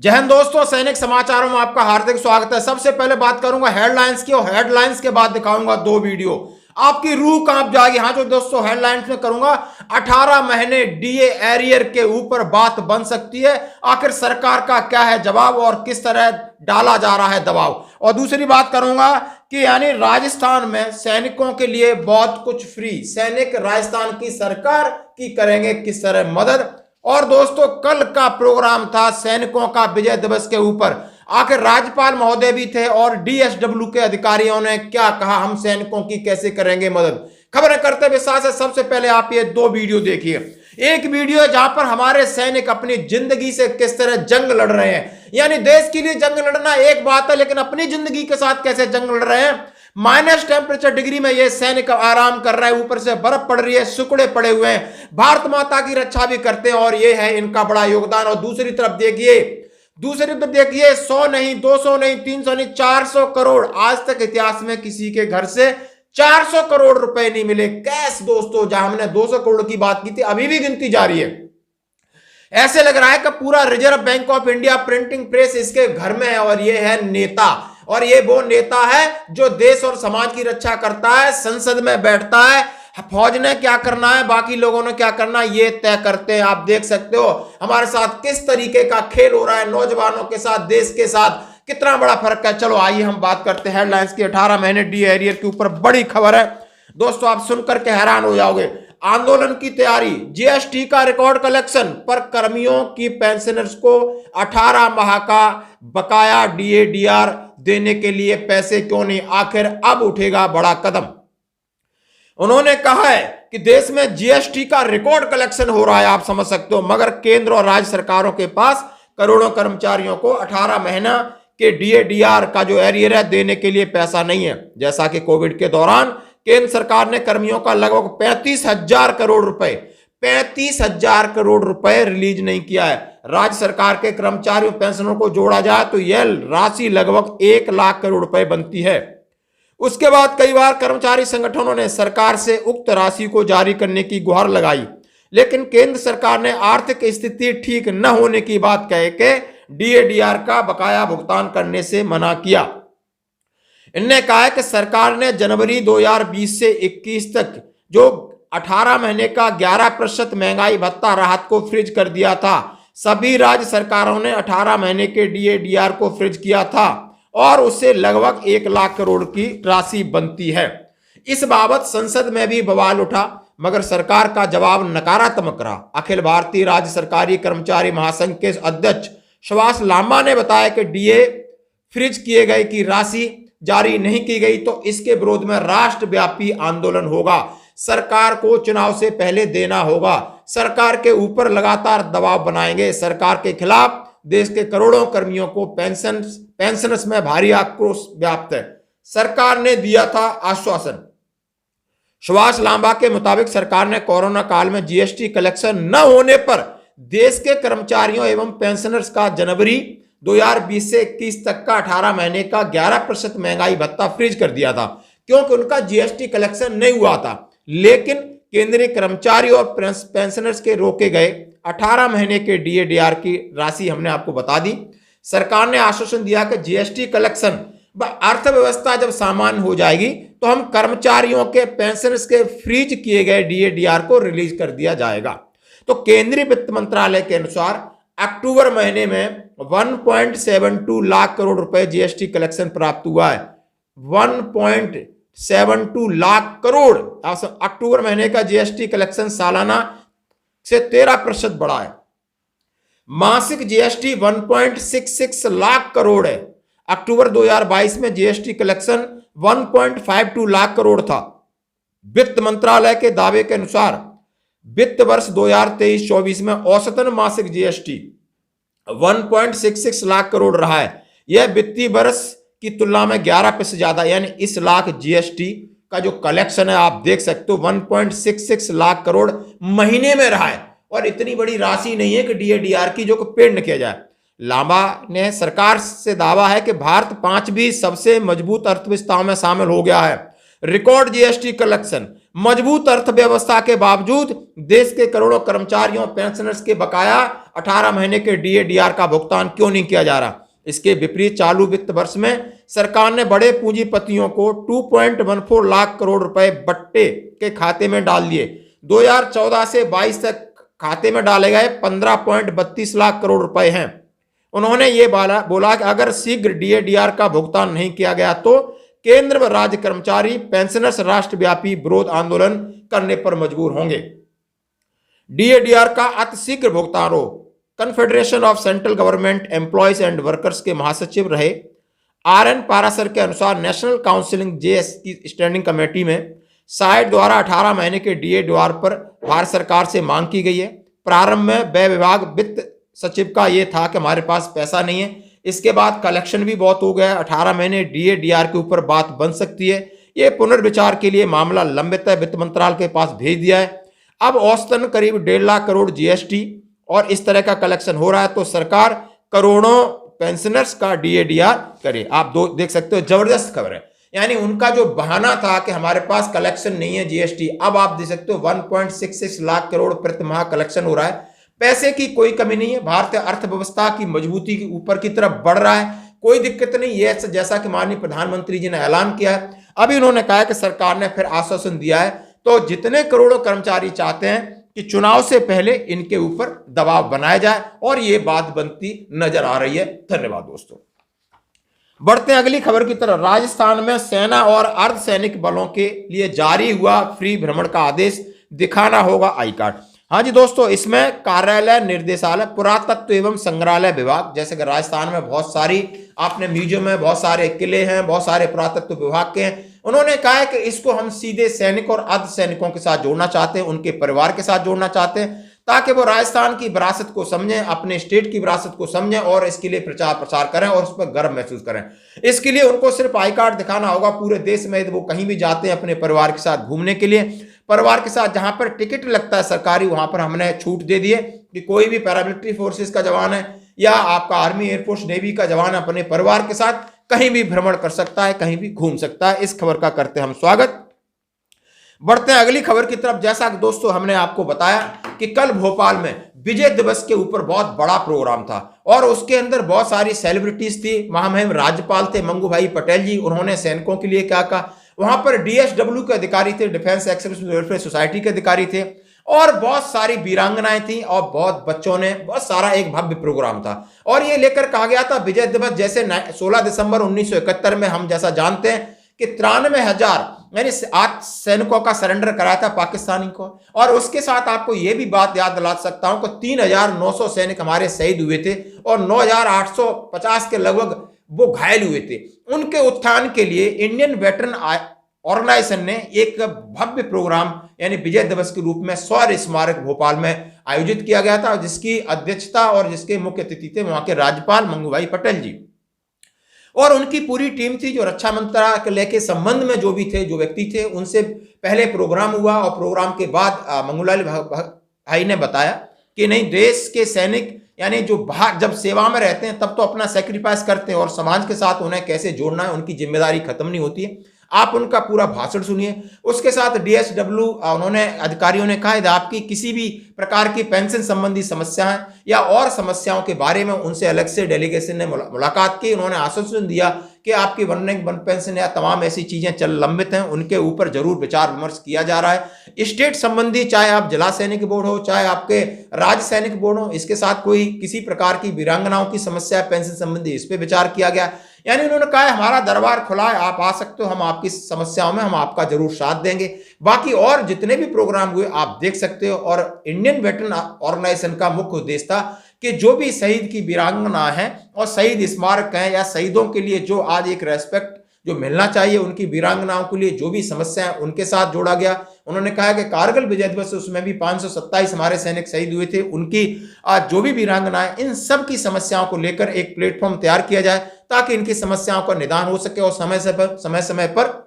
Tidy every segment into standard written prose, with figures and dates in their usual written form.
जय हिंद दोस्तों, सैनिक समाचारों में आपका हार्दिक स्वागत है। सबसे पहले बात करूंगा हेडलाइंस की और हेडलाइंस के बाद दिखाऊंगा दो वीडियो। आपकी रूह कांप जाएगी। हाँ जो दोस्तों हेडलाइंस में करूंगा 18 महीने डीए एरियर के ऊपर बात बन सकती है। आखिर सरकार का क्या है जवाब और किस तरह डाला जा रहा है दबाव। और दूसरी बात करूंगा कि यानी राजस्थान में सैनिकों के लिए बहुत कुछ फ्री। सैनिक राजस्थान की सरकार की करेंगे किस तरह मदद। और दोस्तों कल का प्रोग्राम था सैनिकों का विजय दिवस के ऊपर। आखिर राज्यपाल महोदय भी थे और डीएसडब्ल्यू के अधिकारियों ने क्या कहा, हम सैनिकों की कैसे करेंगे मदद। खबरें करते विश्वास है। सबसे पहले आप ये दो वीडियो देखिए। एक वीडियो है जहां पर हमारे सैनिक अपनी जिंदगी से किस तरह जंग लड़ रहे हैं। यानी देश के लिए जंग लड़ना एक बात है, लेकिन अपनी जिंदगी के साथ कैसे जंग लड़ रहे हैं। माइनस टेम्परेचर डिग्री में ये सैनिक आराम कर रहा है, ऊपर से बर्फ पड़ रही है, सुकड़े पड़े हुए हैं, भारत माता की रक्षा भी करते हैं और ये है इनका बड़ा योगदान। और दूसरी तरफ देखिए 100 नहीं, 200 नहीं, 300 नहीं, 400 करोड़। आज तक इतिहास में किसी के घर से 400 करोड़ रुपए नहीं मिले कैश दोस्तों। जहां हमने 200 करोड़ की बात की थी, अभी भी गिनती जारी है। ऐसे लग रहा है कि पूरा reserve bank of India printing press इसके घर में है और ये है नेता। और ये वो नेता है जो देश और समाज की रक्षा करता है, संसद में बैठता है। फौज ने क्या करना है, बाकी लोगों ने क्या करना है, ये तय करते हैं। आप देख सकते हो हमारे साथ किस तरीके का खेल हो रहा है, नौजवानों के साथ, देश के साथ कितना बड़ा फर्क है। चलो आइए हम बात करते हैं हेडलाइंस की। 18 महीने डी एरियर के ऊपर बड़ी खबर है दोस्तों, आप सुनकर के हैरान हो जाओगे। आंदोलन की तैयारी, जीएसटी का रिकॉर्ड कलेक्शन पर कर्मियों की पेंशनर्स को 18 माह का बकाया डीएडीआर देने के लिए पैसे क्यों नहीं। आखिर अब उठेगा बड़ा कदम। उन्होंने कहा है कि देश में जीएसटी का रिकॉर्ड कलेक्शन हो रहा है, आप समझ सकते हो, मगर केंद्र और राज्य सरकारों के पास करोड़ों कर्मचारियों को 18 महीना के डीएडीआर का जो एरियर है देने के लिए पैसा नहीं है। जैसा कि कोविड के दौरान केंद्र सरकार ने कर्मियों का लगभग 35,000 करोड़ रुपए रिलीज नहीं किया है। राज्य सरकार के कर्मचारियों पेंशनरों को जोड़ा जाए तो यह राशि लगभग 1 लाख करोड़ रुपए बनती है। उसके बाद कई बार कर्मचारी संगठनों ने सरकार से उक्त राशि को जारी करने की गुहार लगाई, लेकिन केंद्र सरकार ने आर्थिक स्थिति ठीक न होने की बात कह के डीएडीआर का बकाया भुगतान करने से मना किया। इन्होंने कहा है कि सरकार ने जनवरी 2020 से 21 तक जो 18 महीने का 11% महंगाई भत्ता राहत को फ्रीज कर दिया था। सभी राज्य सरकारों ने 18 महीने के डीएडीआर को फ्रीज किया था और उससे लगभग 1 लाख करोड़ की राशि बनती है। इस बाबत संसद में भी बवाल उठा, मगर सरकार का जवाब नकारात्मक रहा। अखिल भारतीय राज्य सरकारी कर्मचारी महासंघ के अध्यक्ष सुभाष लांबा ने बताया कि डीए फ्रीज किए गए की राशि जारी नहीं की गई तो इसके विरोध में राष्ट्रव्यापी आंदोलन होगा। सरकार को चुनाव से पहले देना होगा। सरकार के ऊपर लगातार दबाव बनाएंगे। सरकार के खिलाफ देश के करोड़ों कर्मियों को पेंशनर्स में भारी आक्रोश व्याप्त है। सरकार ने दिया था आश्वासन। सुभाष लांबा के मुताबिक सरकार ने कोरोना काल में जीएसटी कलेक्शन न होने पर देश के कर्मचारियों एवं पेंशनर्स का जनवरी 2020 से 21 तक का 18 महीने का 11% महंगाई भत्ता फ्रीज कर दिया था, क्योंकि उनका जीएसटी कलेक्शन नहीं हुआ था। लेकिन केंद्रीय कर्मचारी और पेंशनर्स के रोके गए 18 महीने के डीएडीआर की राशि हमने आपको बता दी। सरकार ने आश्वासन दिया कि जीएसटी कलेक्शन व अर्थव्यवस्था जब सामान्य हो जाएगी तो हम कर्मचारियों के पेंशनर्स के फ्रीज किए गए डीएडीआर को रिलीज कर दिया जाएगा। तो केंद्रीय वित्त मंत्रालय के अनुसार अक्टूबर महीने में 1.72 लाख करोड़ रुपए जीएसटी कलेक्शन प्राप्त हुआ है। 1.72 लाख करोड़ अक्टूबर महीने का जीएसटी कलेक्शन सालाना से 13% बढ़ा है। मासिक जीएसटी 1.66 लाख करोड़ है। अक्टूबर 2022 में जीएसटी कलेक्शन 1.52 लाख करोड़ था। वित्त मंत्रालय के दावे के अनुसार वित्त वर्ष 2023-24 में औसतन मासिक जीएसटी 1.66 लाख करोड़ रहा है। यह वित्तीय वर्ष की तुलना में 11% ज्यादा, यानी इस लाख जीएसटी का जो कलेक्शन है आप देख सकते हो 1.66 लाख करोड़ महीने में रहा है। और इतनी बड़ी राशि नहीं है कि डीएडीआर की जो पेड न किया जाए। लांबा ने सरकार से दावा है कि भारत 5वीं सबसे मजबूत अर्थव्यवस्थाओं में शामिल हो गया है। रिकॉर्ड जीएसटी कलेक्शन, मजबूत अर्थव्यवस्था के बावजूद देश के करोड़ों कर्मचारियों पेंशनर्स के बकाया 18 महीने के DADR का भुगतान क्यों नहीं किया जा रहा? इसके विपरीत चालू वित्त वर्ष में सरकार ने बड़े पूंजीपतियों को 2.14 लाख करोड़ रुपए बट्टे के खाते में डाल दिए। 2014 से 22 तक खाते में डाले गए 15.32 लाख करोड़ रुपए हैं। उन्होंने ये बोला कि अगर शीघ्र DADR का भुगतान नहीं किया गया तो केंद्र व राज्य कर्मचारी पेंशनर्स राष्ट्रव्यापी विरोध आंदोलन करने पर मजबूर होंगे। DADR का अतिशीघ्र भुगतान हो। Confederation of central government employees and workers के महासचिव रहे RN पारासर के अनुसार नेशनल काउंसिलिंग JS की स्टैंडिंग कमेटी में साइट द्वारा 18 महीने के DADR पर भारत सरकार से मांग की गई है। प्रारंभ में व्यय विभाग वित्त सचिव का यह था कि हमारे पास पैसा नहीं है। इसके बाद कलेक्शन भी बहुत हो गया। 18 महीने DADR के ऊपर बात बन सकती है। ये पुनर्विचार के लिए मामला लंबित है, वित्त मंत्रालय के पास भेज दिया है। अब औसतन करीब 1.5 लाख करोड़ GST और इस तरह का कलेक्शन हो रहा है तो सरकार करोड़ों पेंशनर्स का DADR करे। आप देख सकते हो, जबरदस्त खबर है। यानी उनका जो बहाना था कि हमारे पास कलेक्शन नहीं है GST, अब आप देख सकते हो 1.66 लाख करोड़ प्रति माह कलेक्शन हो रहा है। पैसे की कोई कमी नहीं है। भारतीय अर्थव्यवस्था की मजबूती के ऊपर की तरफ बढ़ रहा है, कोई दिक्कत नहीं है। जैसा कि माननीय प्रधानमंत्री जी ने ऐलान किया है, अभी उन्होंने कहा कि सरकार ने फिर आश्वासन दिया है तो जितने करोड़ों कर्मचारी चाहते हैं कि चुनाव से पहले इनके ऊपर दबाव बनाया जाए और ये बात बनती नजर आ रही है। धन्यवाद दोस्तों। बढ़ते हैं अगली खबर की तरफ। राजस्थान में सेना और अर्धसैनिक बलों के लिए जारी हुआ फ्री भ्रमण का आदेश, दिखाना होगा आई कार्ड। हाँ जी दोस्तों, इसमें कार्यालय, निर्देशालय, पुरातत्व एवं संग्रहालय विभाग, जैसे कि राजस्थान में बहुत सारी आपने म्यूजियम में बहुत सारे किले हैं, बहुत सारे पुरातत्व विभाग के हैं। उन्होंने कहा है कि इसको हम सीधे सैनिक और अर्धसैनिकों के साथ जोड़ना चाहते हैं, उनके परिवार के साथ जोड़ना चाहते हैं, ताकि वो राजस्थान की विरासत को समझें, अपने स्टेट की विरासत को समझें और इसके लिए प्रचार प्रसार करें और उस पर गर्व महसूस करें। इसके लिए उनको सिर्फ आई कार्ड दिखाना होगा। पूरे देश में वो कहीं भी जाते हैं अपने परिवार के साथ घूमने के लिए, परिवार के साथ जहां पर टिकट लगता है सरकारी, वहां पर हमने छूट दे दी है कि कोई भी पैरामिलिट्री फोर्सेस का जवान है या आपका आर्मी, एयरफोर्स, नेवी का जवान अपने परिवार के साथ कहीं भी भ्रमण कर सकता है, कहीं भी घूम सकता है। इस खबर का करते हैं हम स्वागत। बढ़ते हैं अगली खबर की तरफ। जैसा कि दोस्तों हमने आपको बताया कि कल भोपाल में विजय दिवस के ऊपर बहुत बड़ा प्रोग्राम था और उसके अंदर बहुत सारी सेलिब्रिटीज थी। महामहिम राज्यपाल थे मंगू भाई पटेल जी, उन्होंने सैनिकों के लिए क्या कहा। वहां पर DSW के अधिकारी थे, डिफेंस एक्सर्विस वेलफेयर सोसाइटी के अधिकारी थे और बहुत सारी वीरांगनाएं थी और बहुत बच्चों ने, बहुत सारा एक भव्य प्रोग्राम था। और ये लेकर कहा गया था विजय दिवस, जैसे 16 दिसंबर 1971 में हम जैसा जानते हैं कि 93,000 यानी 8 सैनिकों का सरेंडर कराया था पाकिस्तानी को। और उसके साथ आपको यह भी बात याद दिला सकता हूं कि 3,900 सैनिक हमारे शहीद हुए थे और 9,850 के लगभग वो घायल हुए थे। उनके उत्थान के लिए इंडियन वेटरन ऑर्गेनाइजेशन ने एक भव्य प्रोग्राम यानी विजय दिवस के रूप में शौर्य स्मारक भोपाल में आयोजित किया गया था, जिसकी अध्यक्षता और जिसके मुख्य अतिथि थे वहां के राज्यपाल मंगू भाई पटेल जी और उनकी पूरी टीम थी। जो रक्षा मंत्रालय के संबंध में जो भी थे, जो व्यक्ति थे, उनसे पहले प्रोग्राम हुआ और प्रोग्राम के बाद मंगूलाल भाई ने बताया कि नहीं, देश के सैनिक यानी जो बाहर जब सेवा में रहते हैं तब तो अपना सेक्रीफाइस करते हैं और समाज के साथ उन्हें कैसे जोड़ना है, उनकी जिम्मेदारी खत्म नहीं होती है। आप उनका पूरा भाषण सुनिए। उसके साथ DSW उन्होंने अधिकारियों ने कहा, यदि आपकी किसी भी प्रकार की पेंशन संबंधी समस्याएं या और समस्याओं के बारे में उनसे अलग से डेलीगेशन ने मुलाकात की। उन्होंने आश्वासन दिया कि आपकी वन पेंशन या तमाम ऐसी चीजें लंबित हैं, उनके ऊपर जरूर विचार विमर्श किया जा रहा है। स्टेट संबंधी, चाहे आप जिला सैनिक बोर्ड हो, चाहे आपके राज्य सैनिक बोर्ड हो, इसके साथ कोई किसी प्रकार की वीरांगनाओं की समस्या पेंशन संबंधी, इस पर विचार किया गया। यानी उन्होंने कहा है हमारा दरबार खुला है, आप आ सकते हो, हम आपकी समस्याओं में हम आपका जरूर साथ देंगे। बाकी और जितने भी प्रोग्राम हुए आप देख सकते हो। और इंडियन वेटरन ऑर्गेनाइजेशन का मुख्य उद्देश्य था कि जो भी शहीद की वीरांगना है और शहीद स्मारक है या शहीदों के लिए जो आज एक रेस्पेक्ट जो मिलना चाहिए, उनकी वीरांगनाओं के लिए जो भी समस्या है उनके साथ जोड़ा गया। उन्होंने कहा कि कारगिल विजय दिवस उसमें भी 527 हमारे सैनिक शहीद हुए थे, उनकी आज जो भी वीरांगना है, इन सब की समस्याओं को लेकर एक प्लेटफॉर्म तैयार किया जाए ताकि इनकी समस्याओं का निदान हो सके और समय समय पर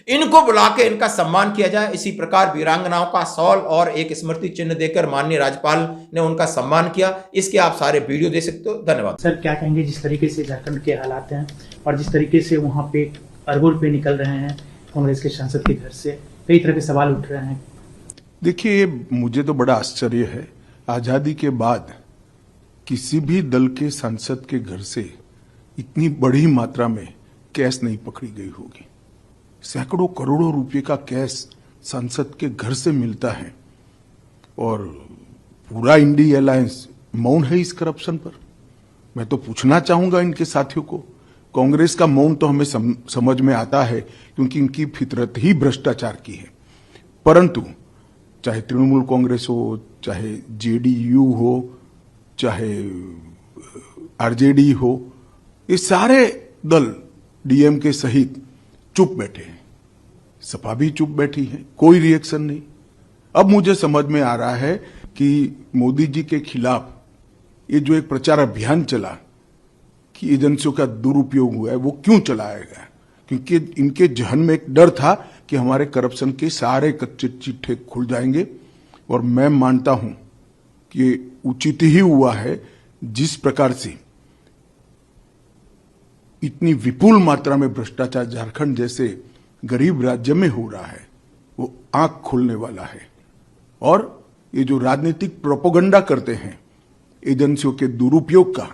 इनको बुला के इनका सम्मान किया जाए। इसी प्रकार वीरांगनाओं का शॉल और एक स्मृति चिन्ह देकर माननीय राज्यपाल ने उनका सम्मान किया। इसके आप सारे वीडियो दे सकते हो। धन्यवाद। सर, क्या कहेंगे जिस तरीके से झारखंड के हालात हैं और जिस तरीके से वहाँ पे अरगोल पे निकल रहे हैं कांग्रेस के सांसद के घर से कई तरह के सवाल उठ रहे हैं। देखिए, मुझे तो बड़ा आश्चर्य है। आज़ादी के बाद किसी भी दल के सांसद के घर से इतनी बड़ी मात्रा में कैश नहीं पकड़ी गई होगी। सैकड़ों करोड़ों रुपए का कैश सांसद के घर से मिलता है और पूरा इंडिया अलायंस मौन है इस करप्शन पर। मैं तो पूछना चाहूंगा इनके साथियों को, कांग्रेस का मौन तो हमें समझ में आता है क्योंकि इनकी फितरत ही भ्रष्टाचार की है, परंतु चाहे तृणमूल कांग्रेस हो, चाहे जेडीयू हो, चाहे आरजेडी हो, ये सारे दल डीएमके सहित चुप बैठे हैं। सपा भी चुप बैठी है, कोई रिएक्शन नहीं। अब मुझे समझ में आ रहा है कि मोदी जी के खिलाफ ये जो एक प्रचार अभियान चला कि एजेंसियों का दुरुपयोग हुआ है, वो क्यों चलाया गया? क्योंकि इनके जहन में एक डर था कि हमारे करप्शन के सारे कच्चे चिट्ठे खुल जाएंगे। और मैं मानता हूं कि उचित ही हुआ है, जिस प्रकार से इतनी विपुल मात्रा में भ्रष्टाचार झारखंड जैसे गरीब राज्य में हो रहा है, वो आंख खोलने वाला है। और ये जो राजनीतिक प्रोपेगेंडा करते हैं एजेंसियों के दुरुपयोग का,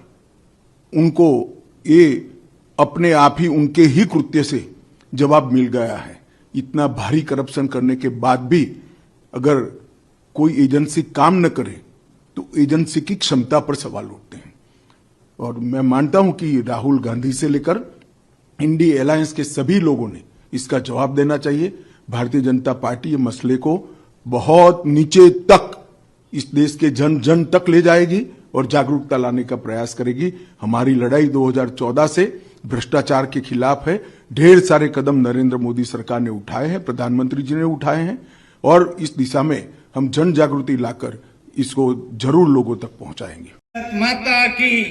उनको ये अपने आप ही उनके ही कृत्य से जवाब मिल गया है। इतना भारी करप्शन करने के बाद भी अगर कोई एजेंसी काम न करे तो एजेंसी की क्षमता पर सवाल उठते हैं। और मैं मानता हूं कि राहुल गांधी से लेकर इंडिया अलायंस के सभी लोगों ने इसका जवाब देना चाहिए। भारतीय जनता पार्टी ये मसले को बहुत नीचे तक, इस देश के जन जन तक ले जाएगी और जागरूकता लाने का प्रयास करेगी। हमारी लड़ाई 2014 से भ्रष्टाचार के खिलाफ है। ढेर सारे कदम नरेंद्र मोदी सरकार ने उठाए हैं, प्रधानमंत्री जी ने उठाए हैं, और इस दिशा में हम जन जागृति लाकर इसको जरूर लोगों तक पहुंचाएंगे। माता की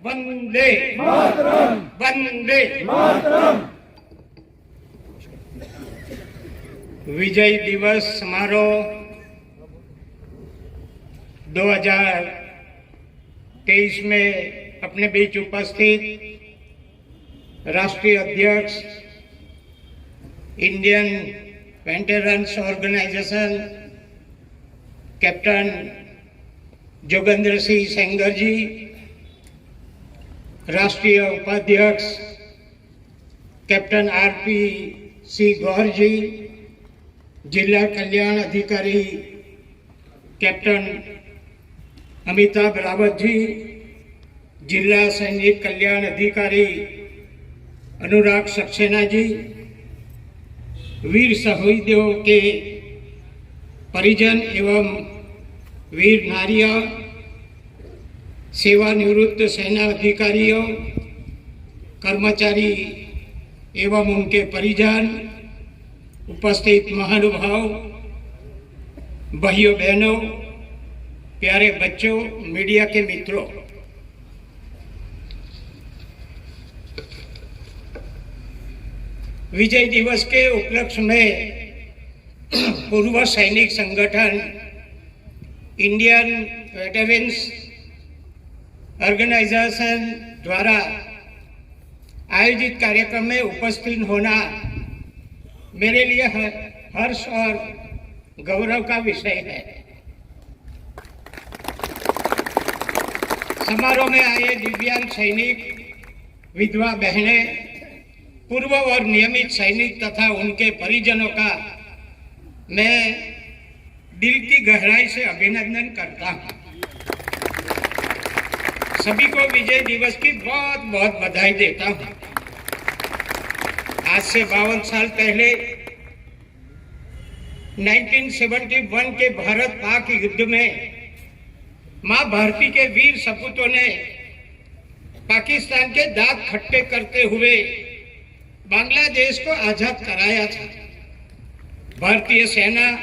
वंदे मातरम, वंदे मातरम। विजय दिवस समारोह 2023 में अपने बीच उपस्थित राष्ट्रीय अध्यक्ष Indian veterans organisation captain Jogendra Singh Sengar ji, राष्ट्रीय उपाध्यक्ष कैप्टन आरपी सी गौर जी, जिला कल्याण अधिकारी कैप्टन अमिताभ रावत जी, जिला सैनिक कल्याण अधिकारी अनुराग सक्सेना जी, वीर शहीदों के परिजन एवं वीर नारियों, सेवानिवृत्त सेना अधिकारियों, कर्मचारी एवं उनके परिजन, उपस्थित महानुभाव, भाइयों बहनों, प्यारे बच्चों, मीडिया के मित्रों, विजय दिवस के उपलक्ष्य में पूर्व सैनिक संगठन इंडियन वेटरन्स ऑर्गेनाइजेशन द्वारा आयोजित कार्यक्रम में उपस्थित होना मेरे लिए हर्ष और गौरव का विषय है। समारोह में आए दिव्यांग सैनिक, विधवा बहनें, पूर्व और नियमित सैनिक तथा उनके परिजनों का मैं दिल की गहराई से अभिनंदन करता हूं। सभी को विजय दिवस की बहुत बहुत बधाई देता हूं। आज से 52 साल पहले 1971 के भारत पाक युद्ध में मां भारती के वीर सपूतों ने पाकिस्तान के दांत खट्टे करते हुए बांग्लादेश को आजाद कराया था। भारतीय सेना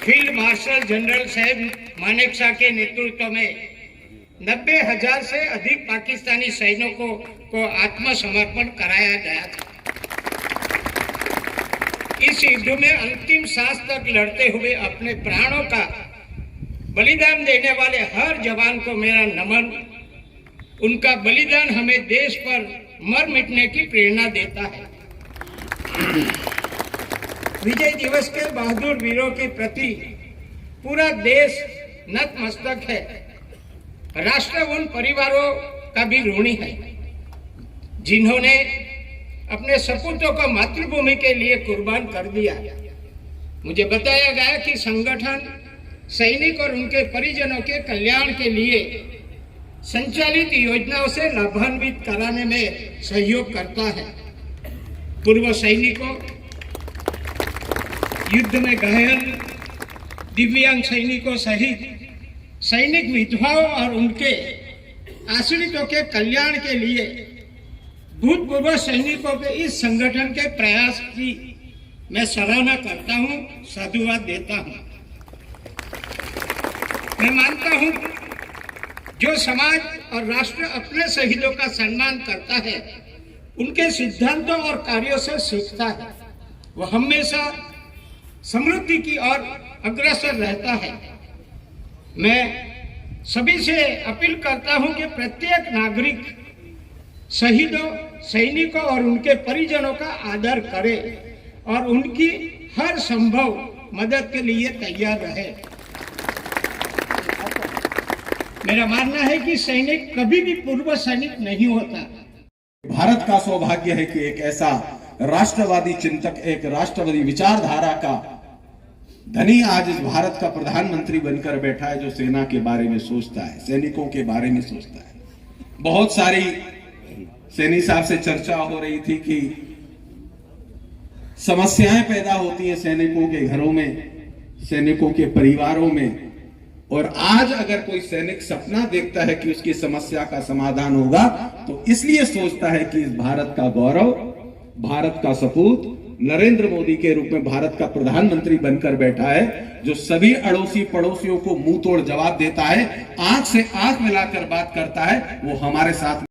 फील्ड मार्शल जनरल साहब मानेकशॉ के नेतृत्व में 90,000 से अधिक पाकिस्तानी सैनिकों को आत्मसमर्पण कराया गया था। इस युद्ध में अंतिम सांस तक लड़ते हुए अपने प्राणों का बलिदान देने वाले हर जवान को मेरा नमन। उनका बलिदान हमें देश पर मर मिटने की प्रेरणा देता है। विजय दिवस के बहादुर वीरों के प्रति पूरा देश नतमस्तक है। राष्ट्र उन परिवारों का भी ऋणी है जिन्होंने अपने सपूतों को मातृभूमि के लिए कुर्बान कर दिया। मुझे बताया गया कि संगठन सैनिक और उनके परिजनों के कल्याण के लिए संचालित योजनाओं से लाभान्वित कराने में सहयोग करता है। पूर्व सैनिकों, युद्ध में घायल दिव्यांग सैनिकों सहित सैनिक विधवाओं और उनके आश्रितों के कल्याण के लिए भूतपूर्व सैनिकों के इस संगठन के प्रयास की मैं सराहना करता हूं, साधुवाद देता हूं। मैं मानता हूं जो समाज और राष्ट्र अपने शहीदों का सम्मान करता है, उनके सिद्धांतों और कार्यों से सीखता है, वह हमेशा समृद्धि की ओर अग्रसर रहता है। मैं सभी से अपील करता हूं कि प्रत्येक नागरिक शहीदों, सैनिकों और उनके परिजनों का आदर करे और उनकी हर संभव मदद के लिए तैयार रहे। मेरा मानना है कि सैनिक कभी भी पूर्व सैनिक नहीं होता। भारत का सौभाग्य है कि एक ऐसा राष्ट्रवादी चिंतक, एक राष्ट्रवादी विचारधारा का धनी आज इस भारत का प्रधानमंत्री बनकर बैठा है, जो सेना के बारे में सोचता है, सैनिकों के बारे में सोचता है। बहुत सारी सैनी साहब से चर्चा हो रही थी कि समस्याएं पैदा होती हैं सैनिकों के घरों में, सैनिकों के परिवारों में, और आज अगर कोई सैनिक सपना देखता है कि उसकी समस्या का समाधान होगा तो इसलिए सोचता है कि इस भारत का गौरव, भारत का सपूत नरेंद्र मोदी के रूप में भारत का प्रधानमंत्री बनकर बैठा है, जो सभी अड़ोसी पड़ोसियों को मुंह तोड़ जवाब देता है, आंख से आंख मिलाकर बात करता है, वो हमारे साथ